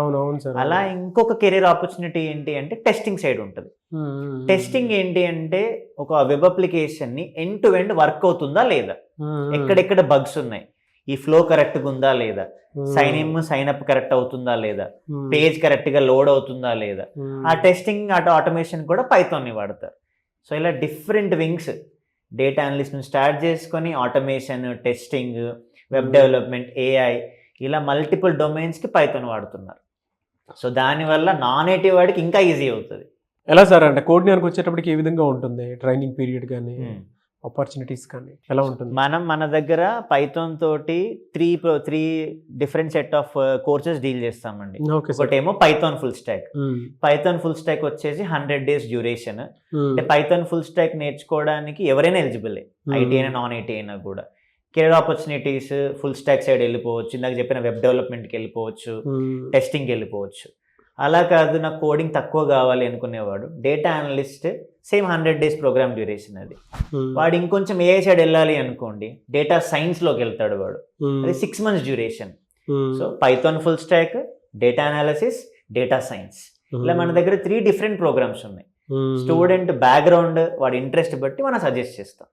అవునవును సార్. అలా ఇంకొక కెరీర్ ఆపర్చునిటీ ఏంటి అంటే టెస్టింగ్ సైడ్ ఉంటుంది. టెస్టింగ్ ఏంటి అంటే ఒక వెబ్ అప్లికేషన్ ని ఎండ్ టు ఎండ్ వర్క్ అవుతుందా లేదా, ఎక్కడెక్కడ బగ్స్ ఉన్నాయి, ఈ ఫ్లో కరెక్ట్గా ఉందా లేదా, sign in sign up correct అవుతుందా లేదా, పేజ్ కరెక్ట్ గా లోడ్ అవుతుందా లేదా, ఆ టెస్టింగ్ ఆటోమేషన్ కూడా పైథాన్ ని వాడతారు. సో ఇలా డిఫరెంట్ వింగ్స్, డేటా అనలిస్ట్ నుంచి స్టార్ట్ చేసుకొని automation, testing, web development, AI, ఇలా మల్టిపుల్ డొమైన్స్కి పైథాన్ వాడుతున్నారు. సో దానివల్ల నాన్ నేటివ్ వాడికి ఇంకా ఈజీ అవుతుంది. ఎలా సార్ అంటే కోడింగ్ వచ్చేటప్పటికి ఏ విధంగా ఉంటుంది, ట్రైనింగ్ పీరియడ్ కానీ ఆపర్చునిటీస్ కానీ ఎలా ఉంటుంది? మన దగ్గర పైథాన్ తోటి three different set of courses deal చేస్తామండి. ఒకటేమో Python full stock. Python full stock వచ్చేసి 100 days డ్యూరేషన్. అంటే పైథాన్ ఫుల్ స్టాక్ నేర్చుకోవడానికి ఎవరైనా ఎలిజిబుల్, ఐటీ అయినా నాన్ ఐటీ అయినా కూడా. Career opportunities full stock side వెళ్ళిపోవచ్చు, ఇందాక చెప్పిన వెబ్ డెవలప్మెంట్కి వెళ్ళిపోవచ్చు, టెస్టింగ్కి వెళ్ళిపోవచ్చు. అలా కాదు నాకు కోడింగ్ తక్కువ కావాలి అనుకునేవాడు, data analyst same 100 days program duration అది. వాడు ఇంకొంచెం ఏ సైడ్ వెళ్ళాలి అనుకోండి, డేటా సైన్స్లోకి వెళ్తాడు వాడు, అది 6 months duration. So Python full stock, data analysis, data science, ఇలా మన దగ్గర 3 different ప్రోగ్రామ్స్ ఉన్నాయి. స్టూడెంట్ బ్యాక్గ్రౌండ్, వాడి ఇంట్రెస్ట్ బట్టి మనం సజెస్ట్ చేస్తాం.